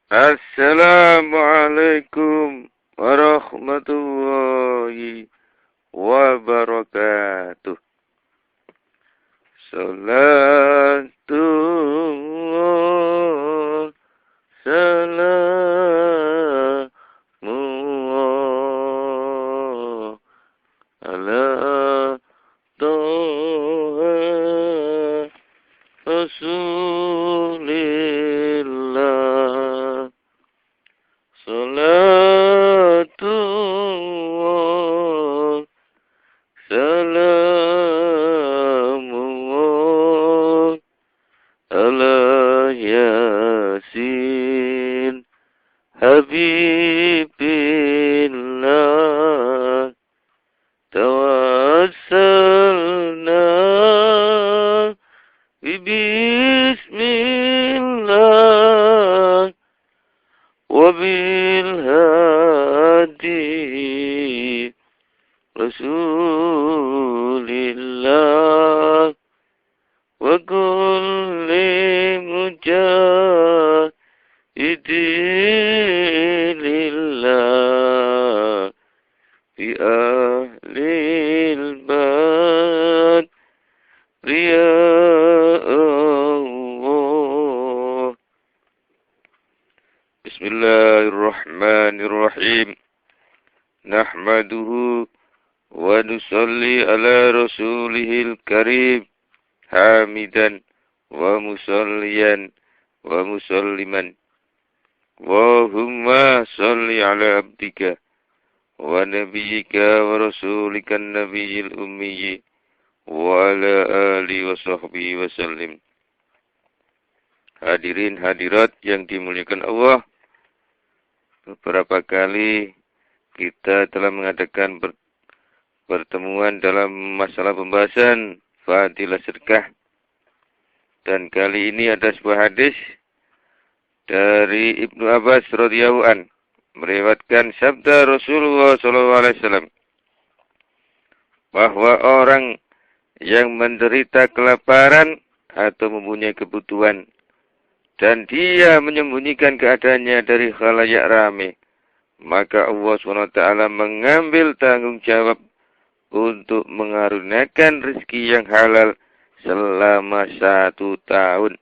Assalamualaikum warahmatullahi wabarakatuh. Salatullah, salamullah, ala toha rasulillah. Salatullah, salamullah, ala yasin habibillah. Tawassalna bismillah wabil hadi rasulillah wa kulli mujahidillah fi ahlil bad ya Allah. Bismillahirrahmanirrahim. Nahmaduhu wa nusalli ala rasulihil karim hamidan wa musalliyan wa musalliman. Wahumma salli ala abdika wa nabiyyika wa rasulika nabiyil ummiyyi wa ala alihi wa sahbihi wa sallim. Hadirin hadirat yang dimuliakan Allah, beberapa kali kita telah mengadakan pertemuan dalam masalah pembahasan fadilah sedekah. Dan kali ini ada sebuah hadis dari Ibnu Abbas radhiyallahu an, meriwayatkan sabda Rasulullah SAW bahwa orang yang menderita kelaparan atau mempunyai kebutuhan dan dia menyembunyikan keadaannya dari khalayak ramai, maka Allah SWT mengambil tanggung jawab untuk mengaruniakan rezeki yang halal selama 1 tahun.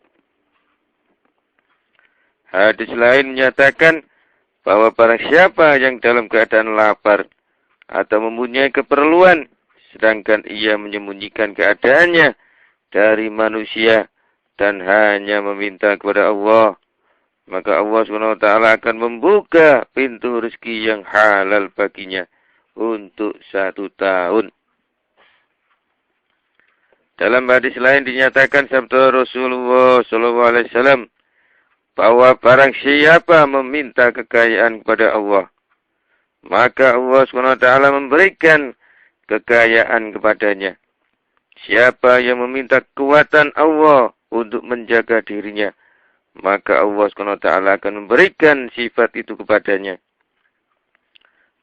Hadis lain menyatakan bahwa barang siapa yang dalam keadaan lapar atau mempunyai keperluan, sedangkan ia menyembunyikan keadaannya dari manusia dan hanya meminta kepada Allah, maka Allah SWT akan membuka pintu rezeki yang halal baginya untuk 1 tahun. Dalam hadis lain dinyatakan sabda Rasulullah SAW bahwa barang siapa meminta kekayaan kepada Allah, maka Allah SWT memberikan kekayaan kepadanya. Siapa yang meminta kekuatan Allah untuk menjaga dirinya, maka Allah SWT akan memberikan sifat itu kepadanya.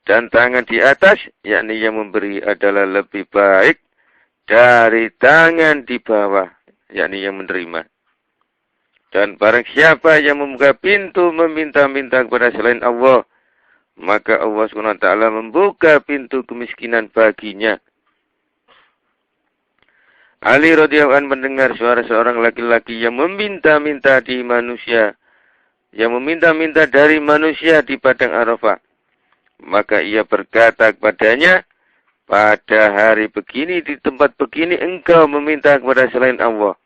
Dan tangan di atas, yakni yang memberi adalah lebih baik dari tangan di bawah, yakni yang menerima. Dan barang siapa yang membuka pintu meminta-minta kepada selain Allah, maka Allah SWT membuka pintu kemiskinan baginya. Ali radhiyallahu anhu mendengar suara seorang laki-laki yang meminta-minta di manusia, yang meminta-minta dari manusia di padang Arafah. Maka ia berkata kepadanya, pada hari begini, di tempat begini, engkau meminta kepada selain Allah.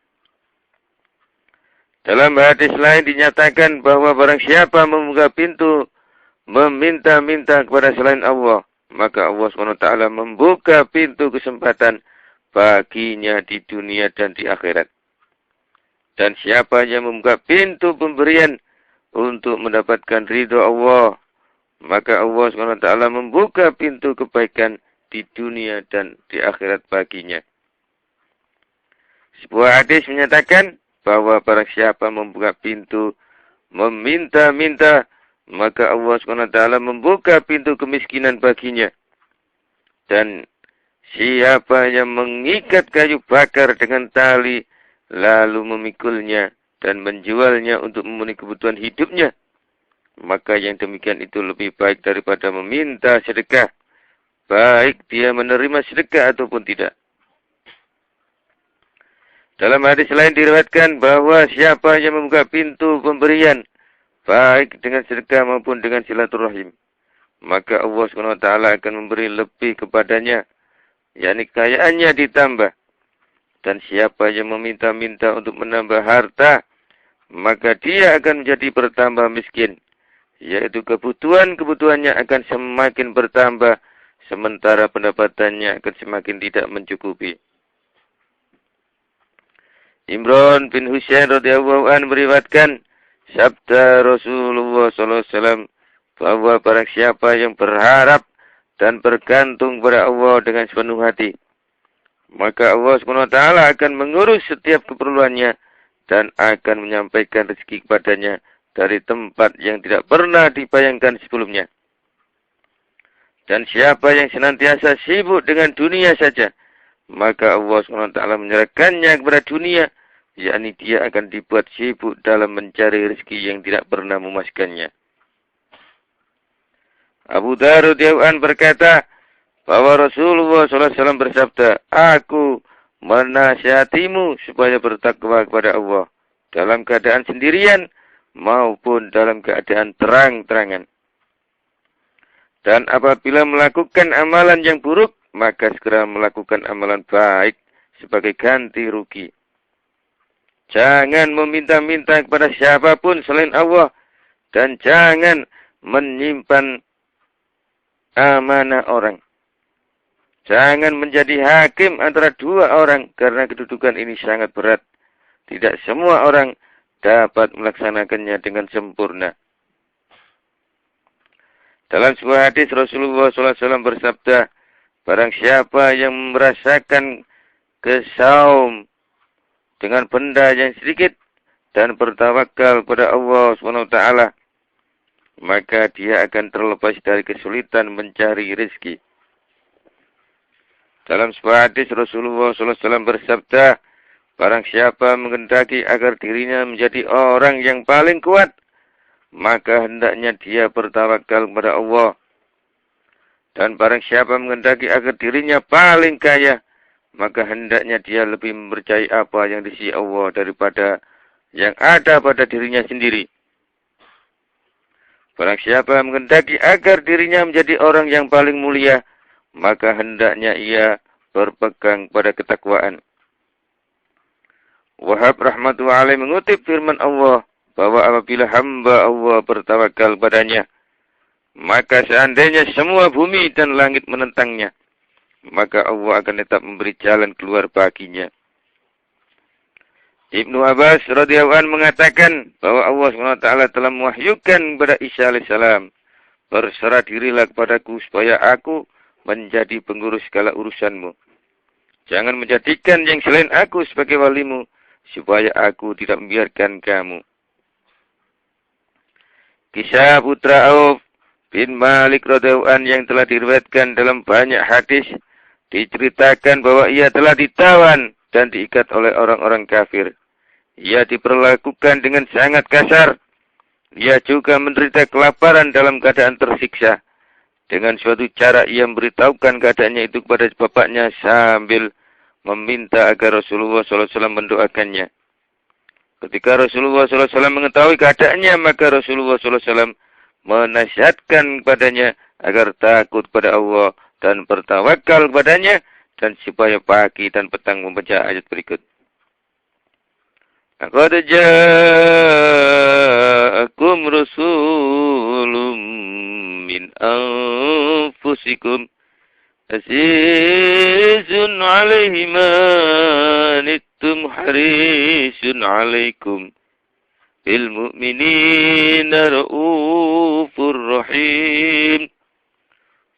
Dalam hadis lain dinyatakan bahwa barang siapa membuka pintu meminta-minta kepada selain Allah, maka Allah SWT membuka pintu kesempatan baginya di dunia dan di akhirat. Dan siapa yang membuka pintu pemberian untuk mendapatkan ridho Allah, maka Allah SWT membuka pintu kebaikan di dunia dan di akhirat baginya. Sebuah hadis menyatakan bahwa barang siapa membuka pintu meminta-minta, maka Allah SWT membuka pintu kemiskinan baginya. Dan siapa yang mengikat kayu bakar dengan tali, lalu memikulnya dan menjualnya untuk memenuhi kebutuhan hidupnya, maka yang demikian itu lebih baik daripada meminta sedekah, baik dia menerima sedekah ataupun tidak. Dalam hadis lain diriwayatkan bahwa siapa yang membuka pintu pemberian, baik dengan sedekah maupun dengan silaturahim, maka Allah SWT akan memberi lebih kepadanya, yakni kekayaannya ditambah. Dan siapa yang meminta-minta untuk menambah harta, maka dia akan menjadi bertambah miskin, yaitu kebutuhannya akan semakin bertambah, sementara pendapatannya akan semakin tidak mencukupi. Imran bin Husain radhiyallahu anhu meriwayatkan sabda Rasulullah SAW bahwa barang siapa yang berharap dan bergantung pada Allah dengan sepenuh hati, maka Allah SWT akan mengurus setiap keperluannya dan akan menyampaikan rezeki kepadanya dari tempat yang tidak pernah dibayangkan sebelumnya. Dan siapa yang senantiasa sibuk dengan dunia saja, maka Allah SWT menyerahkannya kepada dunia, yakni dia akan dibuat sibuk dalam mencari rezeki yang tidak pernah memuaskannya. Abu Dzar radhiyallahu anhu berkata bahwa Rasulullah SAW bersabda, "Aku menasihatimu supaya bertakwa kepada Allah dalam keadaan sendirian maupun dalam keadaan terang-terangan. Dan apabila melakukan amalan yang buruk, maka segera melakukan amalan baik sebagai ganti rugi. Jangan meminta-minta kepada siapapun selain Allah, dan jangan menyimpan amanah orang. Jangan menjadi hakim antara dua orang, karena kedudukan ini sangat berat. Tidak semua orang dapat melaksanakannya dengan sempurna." Dalam sebuah hadis Rasulullah SAW bersabda, "Barang siapa yang merasakan kesaum dengan benda yang sedikit dan bertawakal kepada Allah SWT, maka dia akan terlepas dari kesulitan mencari rezeki." Dalam sebuah hadis Rasulullah SAW bersabda, "Barang siapa menghendaki agar dirinya menjadi orang yang paling kuat, maka hendaknya dia bertawakal kepada Allah. Dan barang siapa menghendaki agar dirinya paling kaya, maka hendaknya dia lebih mempercayai apa yang di sisi Allah daripada yang ada pada dirinya sendiri. Barang siapa menghendaki agar dirinya menjadi orang yang paling mulia, maka hendaknya ia berpegang pada ketakwaan." Wahab rahmatullahi alaih mengutip firman Allah bahwa apabila hamba Allah bertawakal padanya, maka seandainya semua bumi dan langit menentangnya, maka Allah akan tetap memberi jalan keluar baginya. Ibnu Abbas radhiyallahu anhu mengatakan bahwa Allah SWT telah mewahyukan kepada Isa alaihissalam, "Berserah dirilah kepadaku supaya aku menjadi pengurus segala urusanmu. Jangan menjadikan yang selain aku sebagai walimu, supaya aku tidak membiarkan kamu." Kisah putra Auf bin Malik radhiyallahu anhu yang telah diriwayatkan dalam banyak hadis, diceritakan bahwa ia telah ditawan dan diikat oleh orang-orang kafir. Ia diperlakukan dengan sangat kasar. Ia juga menderita kelaparan dalam keadaan tersiksa. Dengan suatu cara ia memberitahukan keadaannya itu kepada bapaknya sambil meminta agar Rasulullah SAW mendoakannya. Ketika Rasulullah SAW mengetahui keadaannya, maka Rasulullah SAW menasihatkan kepadanya agar takut kepada Allah dan bertawakal kepadanya, dan supaya pagi dan petang membaca ayat berikut. Laqad ja'akum rasulun min anfusikum azizun 'alaihi ma anittum harisun 'alaikum bil mu'minina raufur rahim.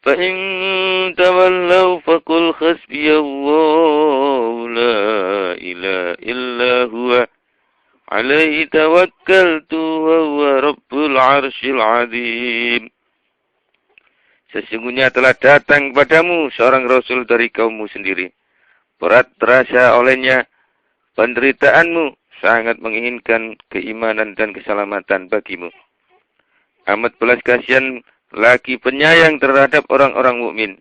Fa in tawallaw faqul hasbiyallahu la ilaha illa huwa 'alaihi tawakkaltu wa huwa rabbul 'arsyil 'azim. Sesungguhnya telah datang kepadamu seorang Rasul dari kaummu sendiri. Berat terasa olehnya penderitaanmu, sangat menginginkan keimanan dan keselamatan bagimu. amat belas kasihan lagi penyayang terhadap orang-orang mukmin.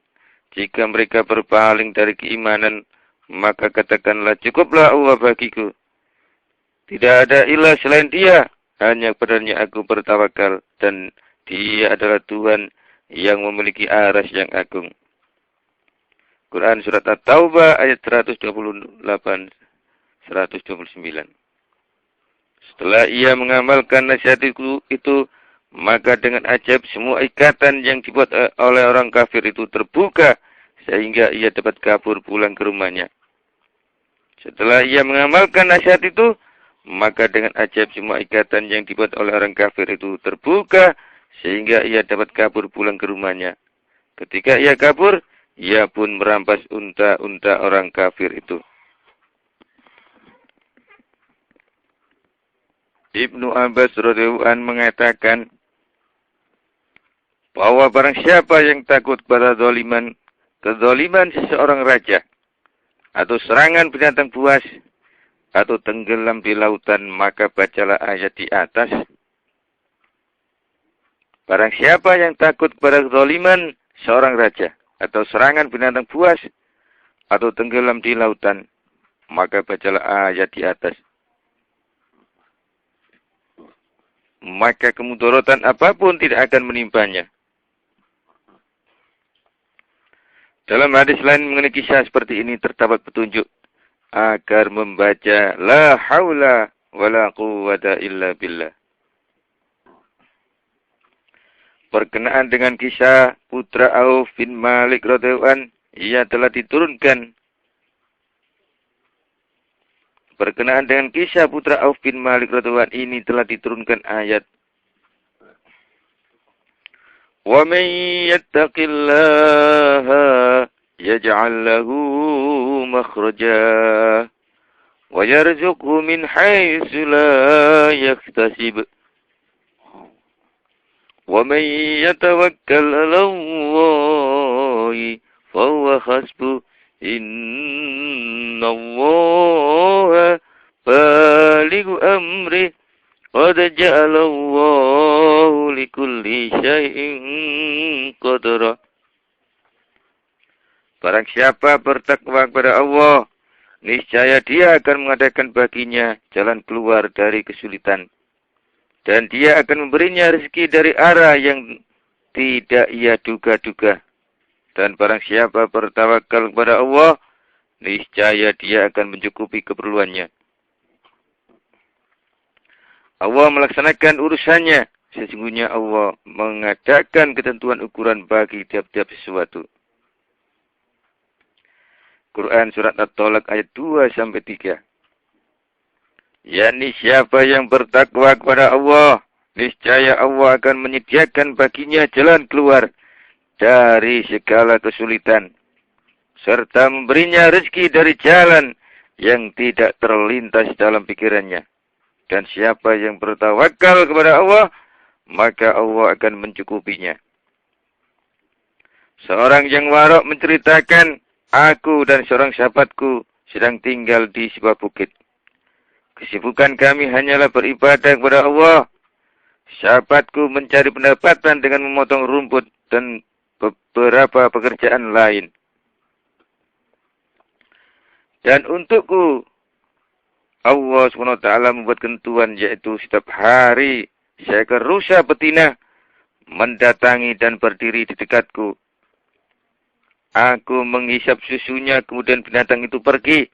Jika mereka berpaling dari keimanan, maka katakanlah, cukuplah Allah bagiku. Tidak ada ilah selain Dia, hanya padanya aku bertawakal, dan Dia adalah Tuhan yang memiliki aras yang agung. Quran Surat At-Taubah ayat 128-129. Setelah ia mengamalkan nasihat itu, maka dengan ajaib semua ikatan yang dibuat oleh orang kafir itu terbuka, sehingga ia dapat kabur pulang ke rumahnya. Setelah ia mengamalkan nasihat itu, maka dengan ajaib semua ikatan yang dibuat oleh orang kafir itu terbuka, sehingga ia dapat kabur pulang ke rumahnya. Ketika ia kabur, ia pun merampas unta-unta orang kafir itu. Ibnu Abbas radhiyallahu anhu mengatakan bahwa barang siapa yang takut pada kezaliman seseorang raja, atau serangan binatang buas, atau tenggelam di lautan, maka bacalah ayat di atas. Barang siapa yang takut pada kezaliman seorang raja, atau serangan binatang buas, atau tenggelam di lautan, maka bacalah ayat di atas. Maka kemudaratan apapun tidak akan menimpanya. Dalam hadis lain mengenai kisah seperti ini terdapat petunjuk agar membaca la haula wala quwwata illa billah. Berkenaan dengan kisah putra Auf bin Malik radhiyallahu anhu, ia telah diturunkan. Berkenaan dengan kisah putra Auf bin Malik radhiyallahu anhu ini telah diturunkan ayat wa man yattaqillaha yaj'al lahu makhraja wa yarzuqhu min haitsu la yahtasib wa man yatawakkal 'ala Allahi fa huwa hasbuh innallaha balighu amri qad ja'alallahu likulli syai'in qadra. Barang siapa bertakwa kepada Allah, niscaya Dia akan mengadakan baginya jalan keluar dari kesulitan, dan Dia akan memberinya rezeki dari arah yang tidak ia duga-duga. Dan barang siapa bertawakal kepada Allah, niscaya Dia akan mencukupi keperluannya. Allah melaksanakan urusannya. Sesungguhnya Allah mengadakan ketentuan ukuran bagi tiap-tiap sesuatu. Quran Surat At-Tolak ayat 2-3. yakni siapa yang bertakwa kepada Allah, niscaya Allah akan menyediakan baginya jalan keluar dari segala kesulitan, serta memberinya rezeki dari jalan yang tidak terlintas dalam pikirannya. Dan siapa yang bertawakal kepada Allah, maka Allah akan mencukupinya. Seorang yang warok menceritakan, aku dan seorang sahabatku sedang tinggal di sebuah bukit. Kesibukan kami hanyalah beribadah kepada Allah. Sahabatku mencari pendapatan dengan memotong rumput dan beberapa pekerjaan lain. Dan untukku, Allah SWT membuat ketentuan, yaitu setiap hari seekor rusa betina mendatangi dan berdiri di dekatku. Aku menghisap susunya, kemudian binatang itu pergi.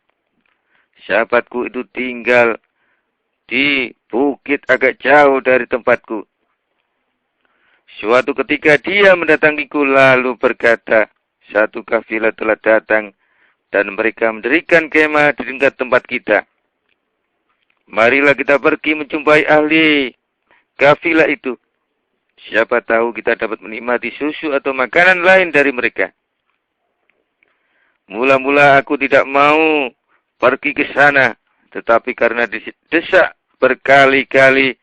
Sahabatku itu tinggal di bukit agak jauh dari tempatku. Suatu ketika dia mendatangiku lalu berkata, satu kafilah telah datang dan mereka mendirikan kemah di dekat tempat kita. Marilah kita pergi menjumpai ahli kafilah itu. Siapa tahu kita dapat menikmati susu atau makanan lain dari mereka. Mula-mula aku tidak mau pergi ke sana, tetapi karena didesak berkali-kali,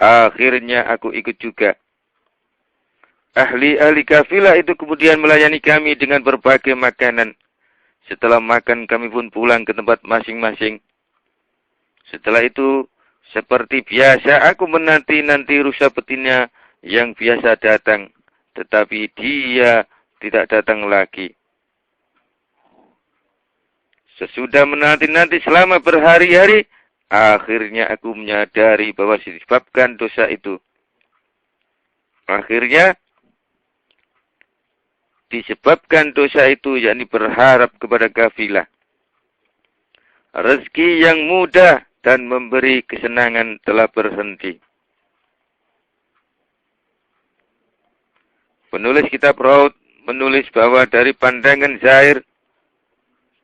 akhirnya aku ikut juga. Ahli-ahli kafilah itu kemudian melayani kami dengan berbagai makanan. Setelah makan, kami pun pulang ke tempat masing-masing. Setelah itu, seperti biasa, aku menanti-nanti rusa betina yang biasa datang, tetapi dia tidak datang lagi. Sesudah menanti-nanti selama berhari-hari, akhirnya aku menyadari bahwa disebabkan dosa itu. Akhirnya, disebabkan dosa itu, yakni berharap kepada kafilah. Rezeki yang mudah dan memberi kesenangan telah berhenti. Penulis kitab Raud menulis bahwa dari pandangan zahir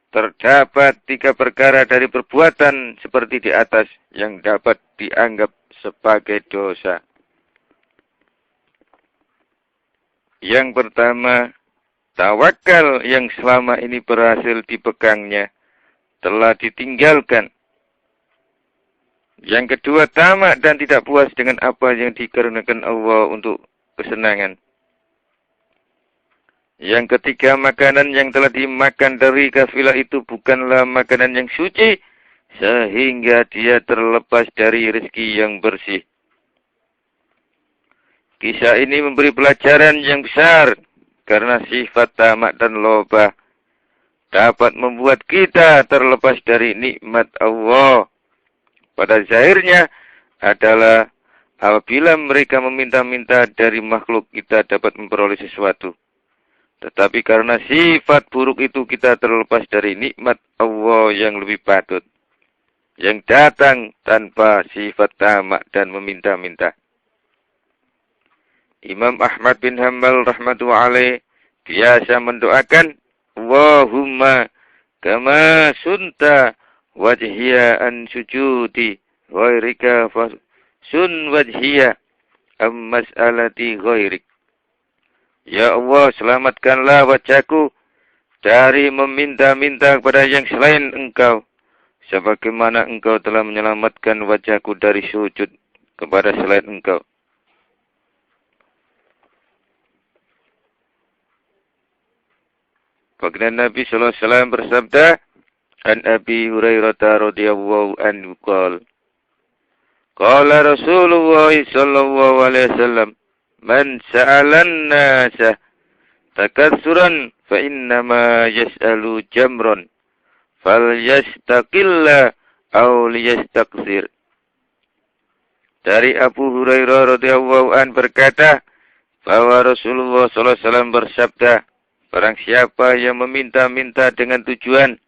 terdapat 3 perkara dari perbuatan seperti di atas yang dapat dianggap sebagai dosa. Yang pertama, tawakal yang selama ini berhasil dipegangnya telah ditinggalkan. Yang kedua, tamak dan tidak puas dengan apa yang dikarenakan Allah untuk kesenangan. Yang ketiga, makanan yang telah dimakan dari kafilah itu bukanlah makanan yang suci, sehingga dia terlepas dari rezeki yang bersih. Kisah ini memberi pelajaran yang besar, karena sifat tamak dan loba dapat membuat kita terlepas dari nikmat Allah. Pada zahirnya adalah apabila mereka meminta-minta dari makhluk, kita dapat memperoleh sesuatu. Tetapi karena sifat buruk itu, kita terlepas dari nikmat Allah yang lebih patut, yang datang tanpa sifat tamak dan meminta-minta. Imam Ahmad bin Hanbal rahmatullahi alaih biasa mendoakan, Allahumma kama sunta wajhiya an sujudi ghairika fasun wajhiya am mas'alati ghairik. Ya Allah, selamatkanlah wajahku dari meminta-minta kepada yang selain Engkau, sebagaimana Engkau telah menyelamatkan wajahku dari sujud kepada selain Engkau. Baginda Nabi sallallahu alaihi wasallam bersabda, An Abi Hurairah radhiyallahu anhu qala Rasulullah sallallahu alaihi wasallam, Man sa'alan nasa takatsuran fa innama yas'alu jamron fal yastaqilla aw liyastaqsir. Dari Abu Hurairah radhiyallahu anhu berkata bahwa Rasulullah sallallahu alaihi wasallam bersabda, barang siapa yang meminta-minta dengan tujuan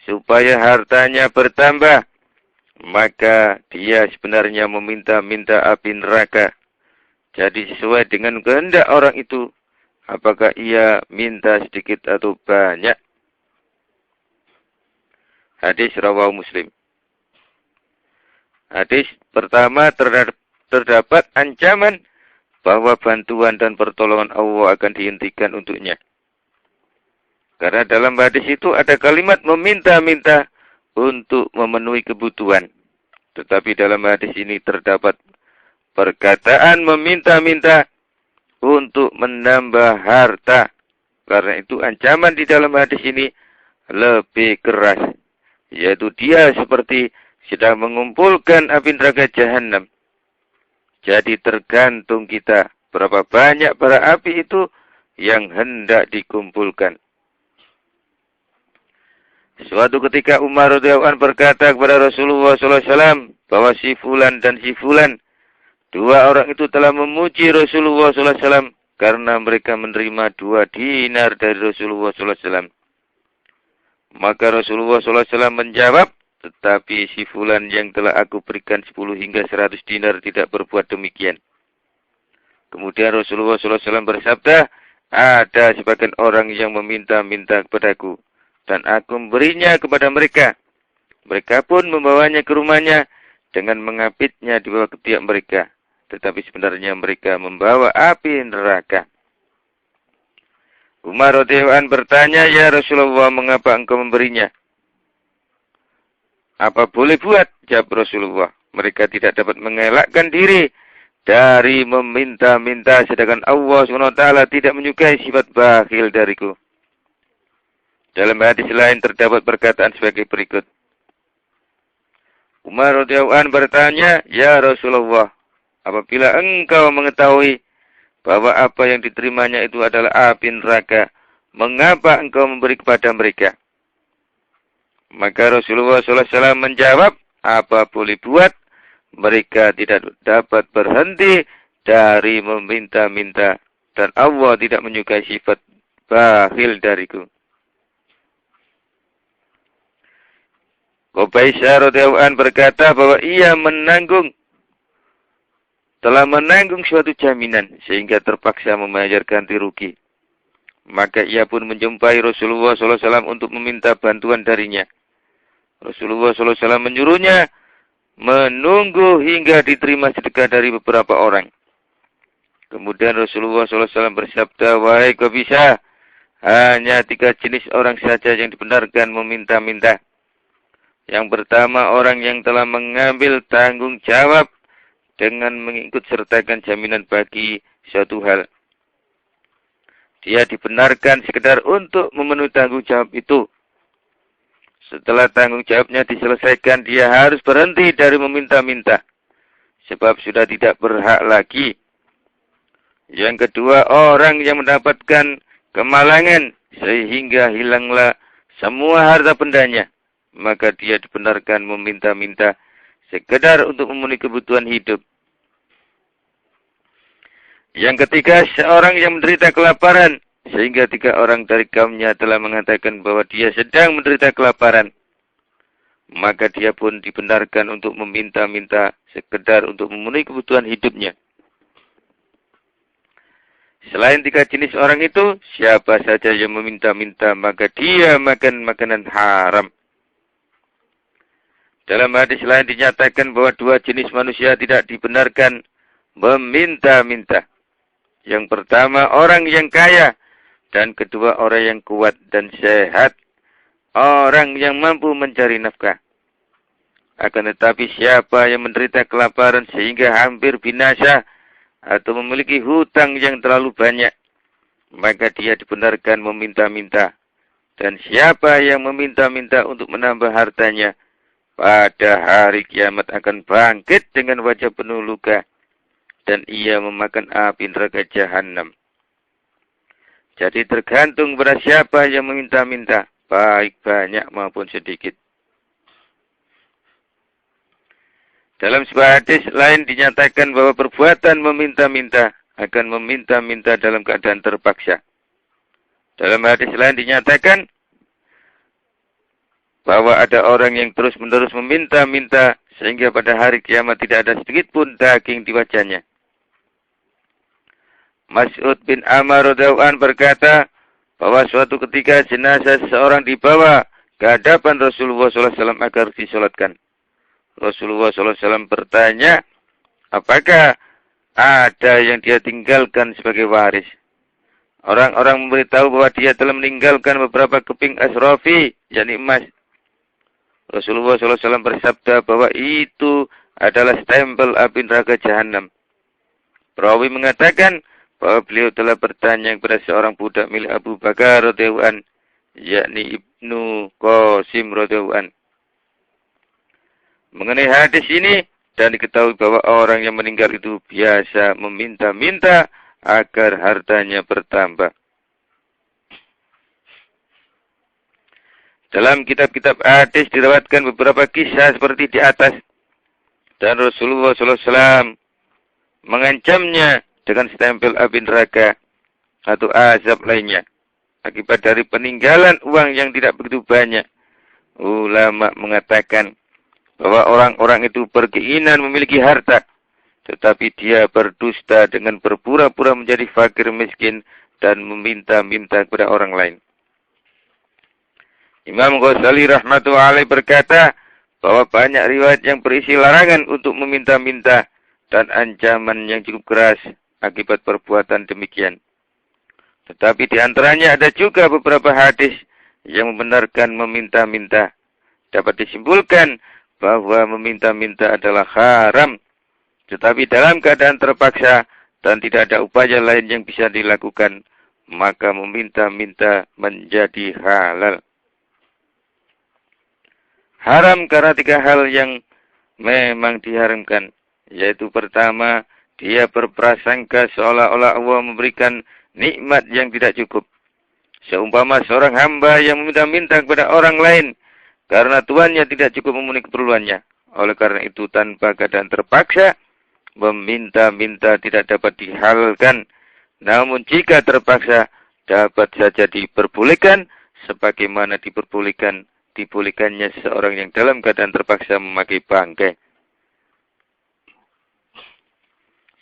supaya hartanya bertambah, maka dia sebenarnya meminta-minta api neraka. Jadi sesuai dengan kehendak orang itu, apakah ia minta sedikit atau banyak. Hadis rawahu Muslim. Hadis pertama, terdapat ancaman bahwa bantuan dan pertolongan Allah akan dihentikan untuknya. Karena dalam hadis itu ada kalimat meminta-minta untuk memenuhi kebutuhan. Tetapi dalam hadis ini terdapat perkataan meminta-minta untuk menambah harta. Karena itu ancaman di dalam hadis ini lebih keras. Yaitu dia seperti sedang mengumpulkan api neraka jahanam. Jadi tergantung kita berapa banyak bara api itu yang hendak dikumpulkan. Suatu ketika Umar radhiyallahu anhu berkata kepada Rasulullah sallallahu alaihi wasallam bahwa si fulan dan si fulan, 2 orang itu telah memuji Rasulullah sallallahu alaihi wasallam karena mereka menerima 2 dinar dari Rasulullah sallallahu alaihi wasallam. Maka Rasulullah sallallahu alaihi wasallam menjawab, tetapi si fulan yang telah aku berikan 10 hingga 100 dinar tidak berbuat demikian. Kemudian Rasulullah sallallahu alaihi wasallam bersabda, ada sebagian orang yang meminta-minta kepadaku dan aku memberinya kepada mereka. Mereka pun membawanya ke rumahnya dengan mengapitnya di bawah ketiak mereka. Tetapi sebenarnya mereka membawa api neraka. Umar radhiyallahu anhu bertanya, ya Rasulullah, mengapa engkau memberinya? Apa boleh buat? Jawab Rasulullah, mereka tidak dapat mengelakkan diri dari meminta-minta, sedangkan Allah SWT tidak menyukai sifat bakhil dariku. Dalam hadis lain terdapat perkataan sebagai berikut. Umar radhiyallahu anhu bertanya, ya Rasulullah, apabila engkau mengetahui bahwa apa yang diterimanya itu adalah api neraka, mengapa engkau memberi kepada mereka? Maka Rasulullah SAW menjawab, apa boleh buat, mereka tidak dapat berhenti dari meminta-minta, dan Allah tidak menyukai sifat bakhil dariku. Qubaisyah radhiyallahu anhu berkata bahwa ia telah menanggung suatu jaminan sehingga terpaksa membayar ganti rugi. Maka ia pun menjumpai Rasulullah SAW untuk meminta bantuan darinya. Rasulullah SAW menyuruhnya menunggu hingga diterima sedekah dari beberapa orang. Kemudian Rasulullah SAW bersabda, wahai Qubaisyah, hanya 3 jenis orang saja yang dibenarkan meminta-minta. Yang pertama, orang yang telah mengambil tanggung jawab dengan mengikut sertakan jaminan bagi suatu hal. Dia dibenarkan sekedar untuk memenuhi tanggung jawab itu. Setelah tanggung jawabnya diselesaikan, dia harus berhenti dari meminta-minta. Sebab sudah tidak berhak lagi. Yang kedua, orang yang mendapatkan kemalangan sehingga hilanglah semua harta bendanya. Maka dia dibenarkan meminta-minta sekedar untuk memenuhi kebutuhan hidup. Yang ketiga, seorang yang menderita kelaparan, sehingga 3 orang dari kaumnya telah mengatakan bahwa dia sedang menderita kelaparan. Maka dia pun dibenarkan untuk meminta-minta sekedar untuk memenuhi kebutuhan hidupnya. Selain 3 jenis orang itu, siapa saja yang meminta-minta, maka dia makan makanan haram. Dalam hadis lain dinyatakan bahwa 2 jenis manusia tidak dibenarkan meminta-minta. Yang pertama, orang yang kaya. Dan kedua, orang yang kuat dan sehat. Orang yang mampu mencari nafkah. Akan tetapi siapa yang menderita kelaparan sehingga hampir binasa atau memiliki hutang yang terlalu banyak, maka dia dibenarkan meminta-minta. Dan siapa yang meminta-minta untuk menambah hartanya, pada hari kiamat akan bangkit dengan wajah penuh luka, dan ia memakan api neraka jahanam. Jadi tergantung pada siapa yang meminta-minta, baik banyak maupun sedikit. Dalam sebuah hadis lain dinyatakan bahwa perbuatan meminta-minta akan meminta-minta dalam keadaan terpaksa. Dalam hadis lain dinyatakan bahwa ada orang yang terus-menerus meminta-minta sehingga pada hari kiamat tidak ada sedikit pun daging di wajahnya. Mas'ud bin Amr radhiyallahu anhu berkata bahwa suatu ketika jenazah seseorang dibawa ke hadapan Rasulullah SAW agar disolatkan. Rasulullah SAW bertanya, apakah ada yang dia tinggalkan sebagai waris? Orang-orang memberitahu bahwa dia telah meninggalkan beberapa keping asrofi, yakni emas. Rasulullah SAW bersabda bahwa itu adalah stempel api neraka jahanam. Perawi mengatakan bahwa beliau telah bertanya kepada seorang budak milik Abu Bakar radhiyallahu anhu, yakni Ibnu Qasim radhiyallahu anhu, mengenai hadis ini, dan diketahui bahwa orang yang meninggal itu biasa meminta-minta agar hartanya bertambah. Dalam kitab-kitab hadis diriwayatkan beberapa kisah seperti di atas, dan Rasulullah SAW mengancamnya dengan stempel api neraka atau azab lainnya akibat dari peninggalan uang yang tidak begitu banyak. Ulama mengatakan bahwa orang-orang itu berkeinginan memiliki harta, tetapi dia berdusta dengan berpura-pura menjadi fakir miskin dan meminta-minta kepada orang lain. Imam Ghazali rahmatullahi alaih berkata bahwa banyak riwayat yang berisi larangan untuk meminta-minta dan ancaman yang cukup keras akibat perbuatan demikian. Tetapi di antaranya ada juga beberapa hadis yang membenarkan meminta-minta. Dapat disimpulkan bahwa meminta-minta adalah haram, tetapi dalam keadaan terpaksa dan tidak ada upaya lain yang bisa dilakukan, maka meminta-minta menjadi halal. Haram karena 3 hal yang memang diharamkan. Yaitu pertama, dia berprasangka seolah-olah Allah memberikan nikmat yang tidak cukup. Seumpama seorang hamba yang meminta-minta kepada orang lain karena tuannya tidak cukup memenuhi keperluannya. Oleh karena itu tanpa keadaan terpaksa, meminta-minta tidak dapat dihalalkan. Namun jika terpaksa, dapat saja diperbolehkan sebagaimana dibolehkannya seorang yang dalam keadaan terpaksa memakai bangkai.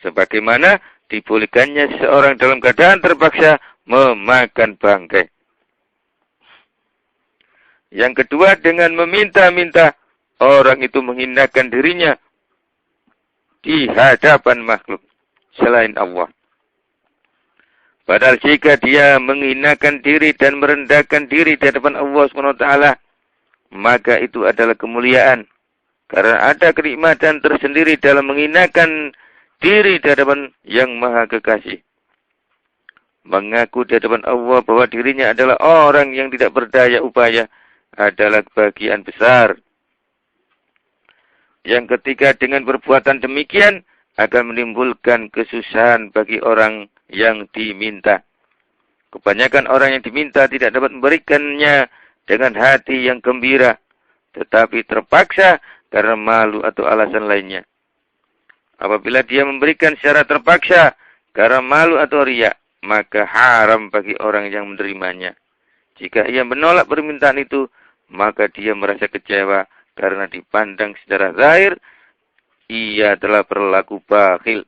Sebagaimana dibolehkannya seorang dalam keadaan terpaksa memakan bangkai. Yang kedua, dengan meminta-minta, orang itu menghinakan dirinya di hadapan makhluk selain Allah. Padahal jika dia menghinakan diri dan merendahkan diri di hadapan Allah SWT, maka itu adalah kemuliaan. Karena ada kenikmatan tersendiri dalam menghinakan diri di hadapan yang maha kekasih. Mengaku di hadapan Allah bahwa dirinya adalah orang yang tidak berdaya upaya adalah kebahagiaan besar. Yang ketiga, dengan perbuatan demikian akan menimbulkan kesusahan bagi orang yang diminta. Kebanyakan orang yang diminta tidak dapat memberikannya dengan hati yang gembira, tetapi terpaksa karena malu atau alasan lainnya. Apabila dia memberikan secara terpaksa karena malu atau riya, maka haram bagi orang yang menerimanya. Jika ia menolak permintaan itu, maka dia merasa kecewa karena dipandang secara zahir, ia telah berlaku bakhil.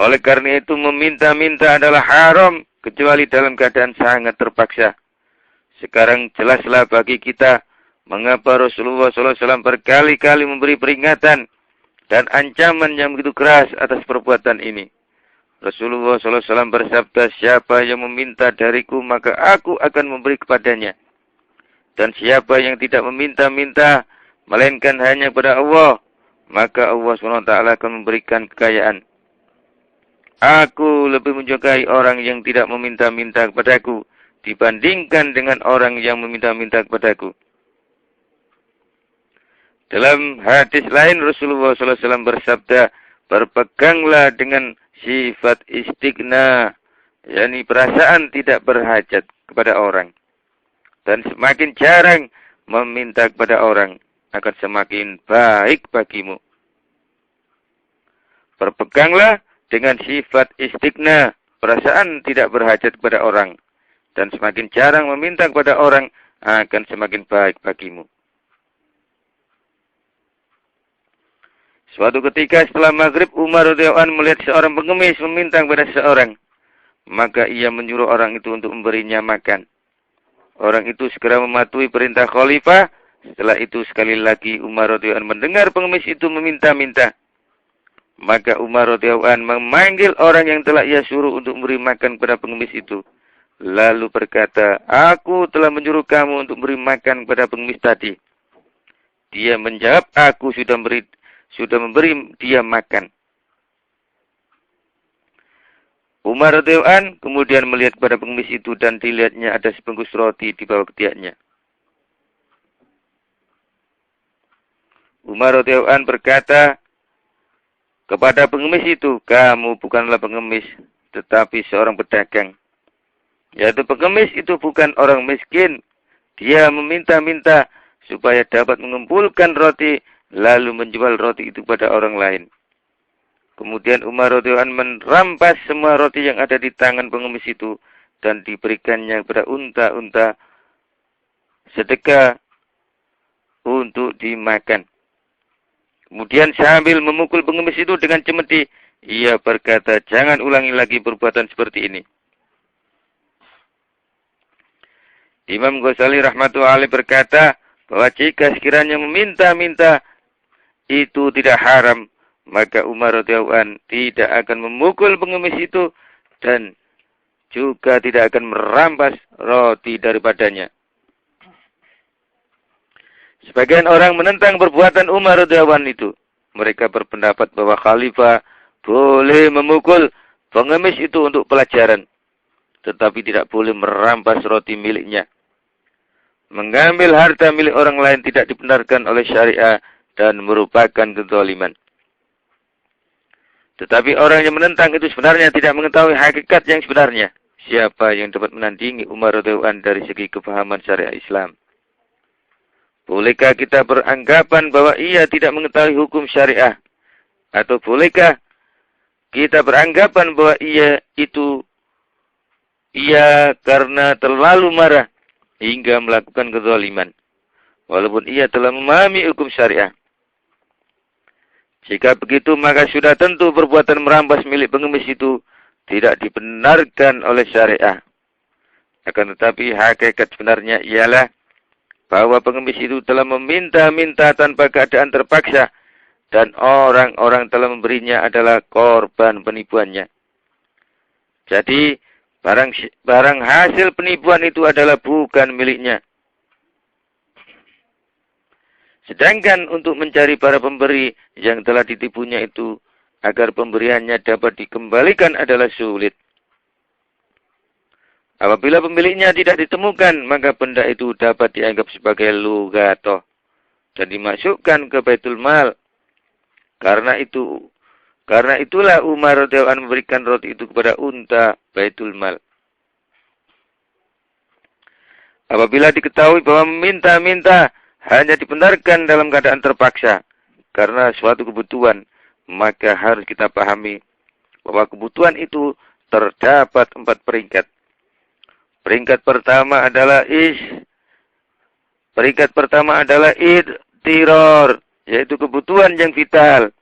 Oleh karena itu, meminta-minta adalah haram, kecuali dalam keadaan sangat terpaksa. Sekarang jelaslah bagi kita, mengapa Rasulullah SAW berkali-kali memberi peringatan dan ancaman yang begitu keras atas perbuatan ini. Rasulullah SAW bersabda, siapa yang meminta dariku, maka aku akan memberi kepadanya. Dan siapa yang tidak meminta-minta, melainkan hanya kepada Allah, maka Allah SWT akan memberikan kekayaan. Aku lebih menyukai orang yang tidak meminta-minta kepadaku, dibandingkan dengan orang yang meminta-minta kepadaku. Dalam hadis lain Rasulullah SAW bersabda, berpeganglah dengan sifat istighna, yakni perasaan tidak berhajat kepada orang. Dan semakin jarang meminta kepada orang, akan semakin baik bagimu. Berpeganglah dengan sifat istighna, perasaan tidak berhajat kepada orang. Dan semakin jarang meminta kepada orang, akan semakin baik bagimu. Suatu ketika setelah maghrib, Umar radhiyallahu anhu melihat seorang pengemis meminta kepada seseorang. Maka ia menyuruh orang itu untuk memberinya makan. Orang itu segera mematuhi perintah khalifah. Setelah itu sekali lagi Umar radhiyallahu anhu mendengar pengemis itu meminta-minta. Maka Umar radhiyallahu anhu memanggil orang yang telah ia suruh untuk memberi makan kepada pengemis itu. Lalu berkata, aku telah menyuruh kamu untuk memberi makan kepada pengemis tadi. Dia menjawab, aku sudah memberi dia makan. Umar radhiyallahu anhu kemudian melihat kepada pengemis itu dan dilihatnya ada sebungkus roti di bawah ketiaknya. Umar radhiyallahu anhu berkata kepada pengemis itu, kamu bukanlah pengemis, tetapi seorang pedagang. Yaitu pengemis itu bukan orang miskin. Dia meminta-minta supaya dapat mengumpulkan roti, lalu menjual roti itu pada orang lain. Kemudian Umar radhiyallahu anhu merampas semua roti yang ada di tangan pengemis itu dan diberikannya kepada unta-unta sedekah untuk dimakan. Kemudian sambil memukul pengemis itu dengan cemeti, ia berkata, jangan ulangi lagi perbuatan seperti ini. Imam Ghazali rahmatullahi alaih berkata bahwa jika sekiranya meminta-minta itu tidak haram, maka Umar radhiyallahu anhu tidak akan memukul pengemis itu dan juga tidak akan merampas roti daripadanya. Sebagian orang menentang perbuatan Umar radhiyallahu anhu itu. Mereka berpendapat bahwa khalifah boleh memukul pengemis itu untuk pelajaran, tetapi tidak boleh merampas roti miliknya. Mengambil harta milik orang lain tidak dibenarkan oleh syariah dan merupakan kezaliman. Tetapi orang yang menentang itu sebenarnya tidak mengetahui hakikat yang sebenarnya. Siapa yang dapat menandingi Umar radhiyallahu anhu dari segi kefahaman syariat Islam? Bolehkah kita beranggapan bahwa ia tidak mengetahui hukum syariah? Atau bolehkah kita beranggapan bahwa ia karena terlalu marah hingga melakukan kezaliman, walaupun ia telah memahami hukum syariah? Jika begitu, maka sudah tentu perbuatan merampas milik pengemis itu tidak dibenarkan oleh syariah. Akan tetapi hakikat sebenarnya ialah bahwa pengemis itu telah meminta-minta tanpa keadaan terpaksa, dan orang-orang telah memberinya adalah korban penipuannya. Jadi, barang hasil penipuan itu adalah bukan miliknya. Sedangkan untuk mencari para pemberi yang telah ditipunya itu, agar pemberiannya dapat dikembalikan adalah sulit. Apabila pemiliknya tidak ditemukan, maka benda itu dapat dianggap sebagai lugatoh dan dimasukkan ke Baitul Mal. Karena itulah Umar radhiyallahu anhu memberikan roti itu kepada unta Baitul Mal. Apabila diketahui bahwa meminta-minta hanya dibenarkan dalam keadaan terpaksa karena suatu kebutuhan, maka harus kita pahami bahwa kebutuhan itu terdapat 4 peringkat. Peringkat pertama adalah idtiror, yaitu kebutuhan yang vital.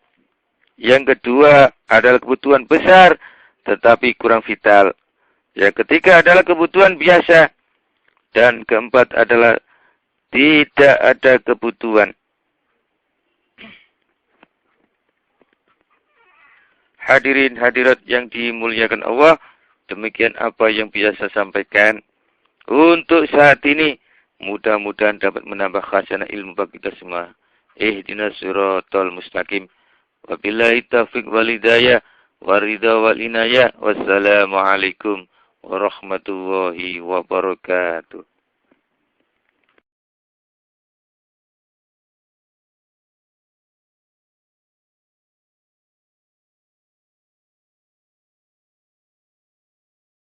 Yang kedua adalah kebutuhan besar tetapi kurang vital. Yang ketiga adalah kebutuhan biasa. Dan keempat adalah tidak ada kebutuhan. Hadirin hadirat yang dimuliakan Allah, demikian apa yang biasa sampaikan untuk saat ini. Mudah-mudahan dapat menambah khazanah ilmu bagi kita semua. Ihdinas siratal mustaqim. Wabillahi taufiq wal hidayah waridha wal inayah. Wassalamualaikum warahmatullahi wabarakatuh.